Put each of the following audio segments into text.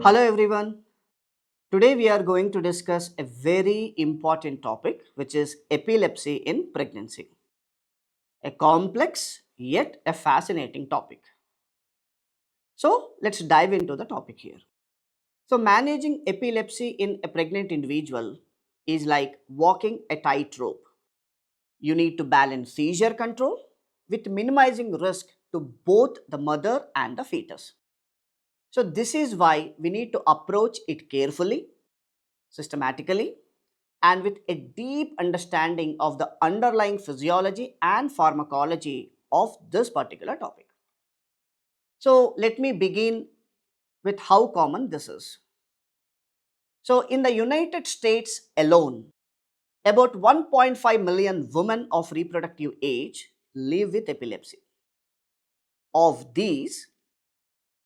Hello everyone. Today we are going to discuss a very important topic which is epilepsy in pregnancy. A complex yet a fascinating topic. So let's dive into the topic here. So managing epilepsy in a pregnant individual is like walking a tightrope. You need to balance seizure control with minimizing risk to both the mother and the fetus. So this is why we need to approach it carefully, systematically, and with a deep understanding of the underlying physiology and pharmacology of this particular topic. So, let me begin with how common this is. So, in the United States alone, about 1.5 million women of reproductive age live with epilepsy. Of these,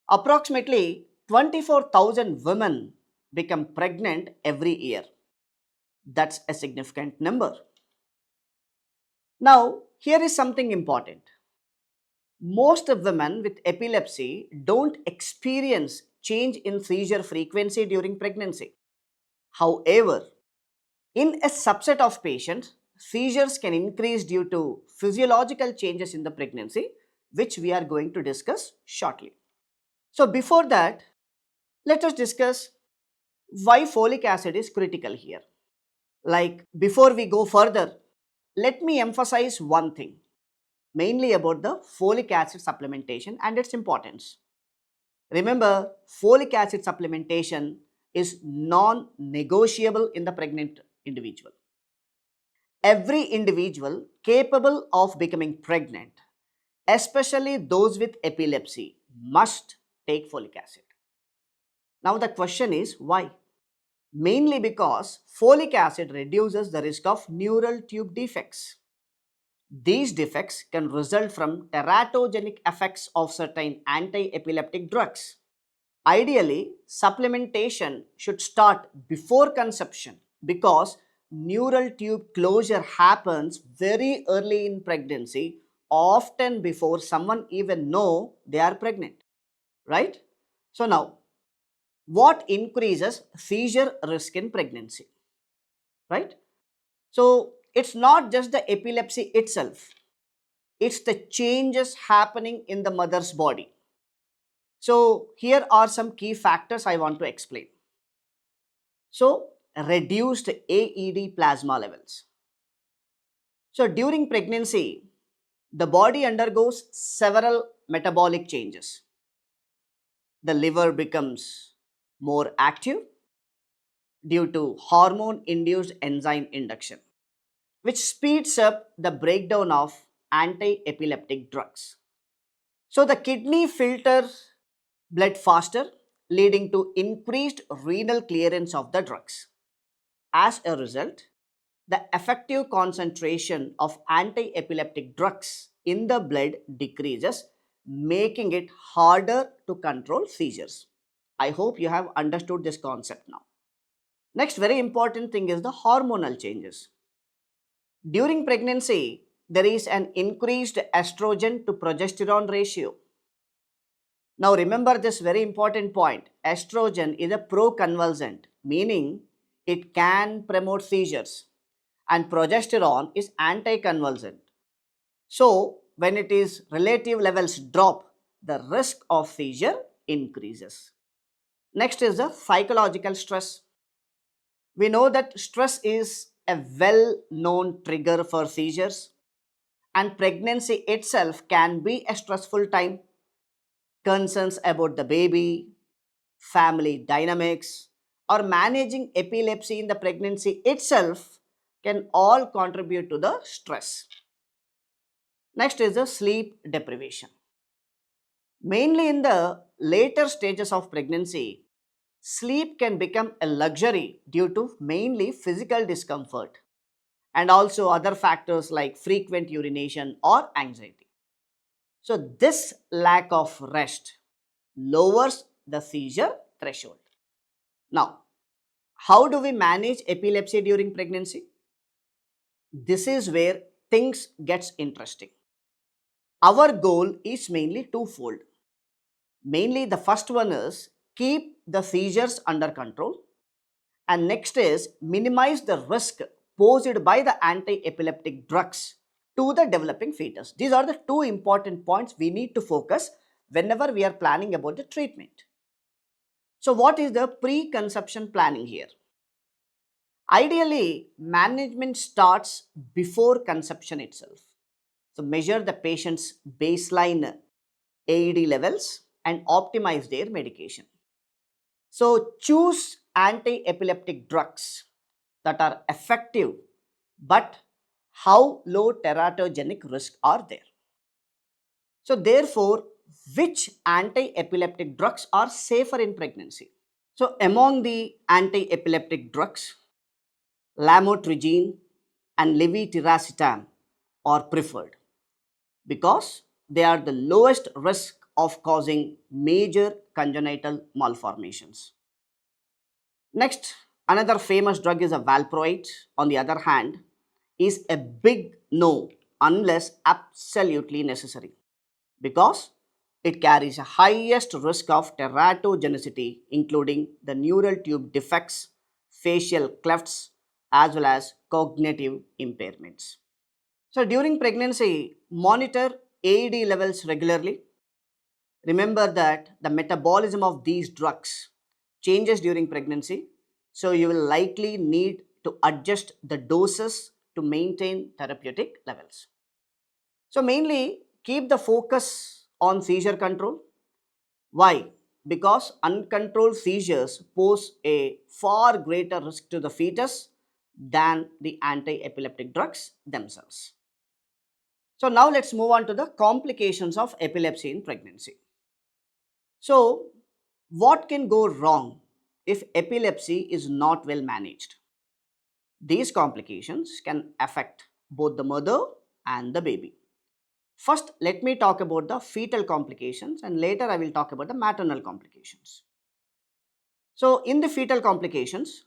approximately 24,000 women become pregnant every year. That's a significant number. Now, here is something important. Most women with epilepsy don't experience change in seizure frequency during pregnancy. However, in a subset of patients, seizures can increase due to physiological changes in the pregnancy, which we are going to discuss shortly. So, before that, let us discuss why folic acid is critical here. Like, before we go further, let me emphasize one thing, mainly about the folic acid supplementation and its importance. Remember, folic acid supplementation is non-negotiable in the pregnant individual. Every individual capable of becoming pregnant, especially those with epilepsy, must take folic acid. Now the question is why? Mainly because folic acid reduces the risk of neural tube defects. These defects can result from teratogenic effects of certain anti-epileptic drugs. Ideally, supplementation should start before conception because neural tube closure happens very early in pregnancy, often before someone even know they are pregnant, right? So now, what increases seizure risk in pregnancy, right? So it's not just the epilepsy itself, it's the changes happening in the mother's body. So here are some key factors I want to explain. So reduced AED plasma levels. So during pregnancy, the body undergoes several metabolic changes. The liver becomes more active due to hormone induced enzyme induction, which speeds up the breakdown of anti epileptic drugs. So the kidney filters blood faster, leading to increased renal clearance of the drugs. As a result, the effective concentration of anti epileptic drugs in the blood decreases, making it harder to control seizures. I hope you have understood this concept now. Next, very important thing is the hormonal changes. During pregnancy, there is an increased estrogen to progesterone ratio. Now remember this very important point. Estrogen is a proconvulsant, meaning it can promote seizures, and progesterone is anticonvulsant. So when it is relative levels drop, the risk of seizure increases. Next is the psychological stress. We know that stress is a well-known trigger for seizures, and pregnancy itself can be a stressful time. Concerns about the baby, family dynamics, or managing epilepsy in the pregnancy itself can all contribute to the stress. Next is the sleep deprivation. Mainly in the later stages of pregnancy, sleep can become a luxury due to mainly physical discomfort and also other factors like frequent urination or anxiety. So, this lack of rest lowers the seizure threshold. Now, how do we manage epilepsy during pregnancy? This is where things gets interesting. Our goal is mainly twofold. Mainly the first one is keep the seizures under control, and next is minimize the risk posed by the anti-epileptic drugs to the developing fetus. These are the two important points we need to focus whenever we are planning about the treatment. So what is the pre-conception planning here? Ideally, management starts before conception itself. So measure the patient's baseline AED levels and optimize their medication. So choose anti-epileptic drugs that are effective, but how low teratogenic risk are there? So therefore, which anti-epileptic drugs are safer in pregnancy? So among the anti-epileptic drugs, lamotrigine and levetiracetam are preferred because they are the lowest risk of causing major congenital malformations. Next, another famous drug is a valproate. On the other hand, is a big no unless absolutely necessary because it carries a highest risk of teratogenicity, including the neural tube defects, facial clefts, as well as cognitive impairments. So during pregnancy, monitor AED levels regularly. Remember that the metabolism of these drugs changes during pregnancy, so you will likely need to adjust the doses to maintain therapeutic levels. So mainly keep the focus on seizure control. Why? Because uncontrolled seizures pose a far greater risk to the fetus than the anti-epileptic drugs themselves. So now let's move on to the complications of epilepsy in pregnancy. So what can go wrong if epilepsy is not well managed? These complications can affect both the mother and the baby. First, let me talk about the fetal complications and later I will talk about the maternal complications. So in the fetal complications,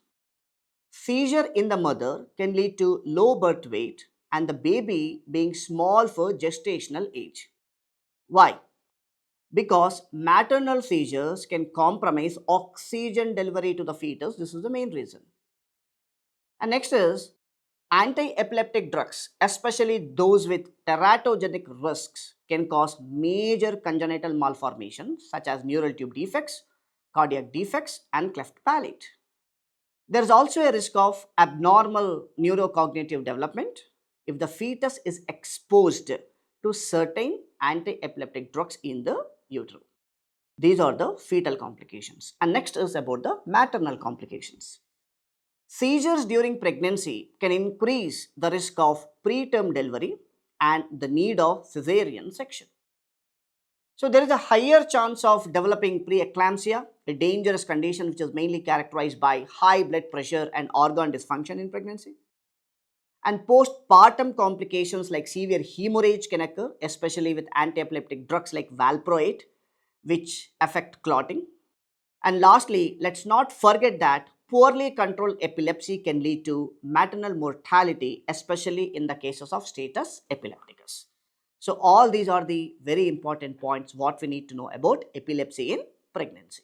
seizure in the mother can lead to low birth weight and the baby being small for gestational age. Why? Because maternal seizures can compromise oxygen delivery to the fetus. This is the main reason. And next is anti-epileptic drugs, especially those with teratogenic risks, can cause major congenital malformations such as neural tube defects, cardiac defects, and cleft palate. There is also a risk of abnormal neurocognitive development if the fetus is exposed to certain anti-epileptic drugs in the utero. These are the fetal complications. And next is about the maternal complications. Seizures during pregnancy can increase the risk of preterm delivery and the need of cesarean section. So there is a higher chance of developing preeclampsia, a dangerous condition which is mainly characterized by high blood pressure and organ dysfunction in pregnancy. And postpartum complications like severe hemorrhage can occur, especially with anti-epileptic drugs like valproate, which affect clotting. And lastly, let's not forget that poorly controlled epilepsy can lead to maternal mortality, especially in the cases of status epilepticus. So all these are the very important points what we need to know about epilepsy in pregnancy.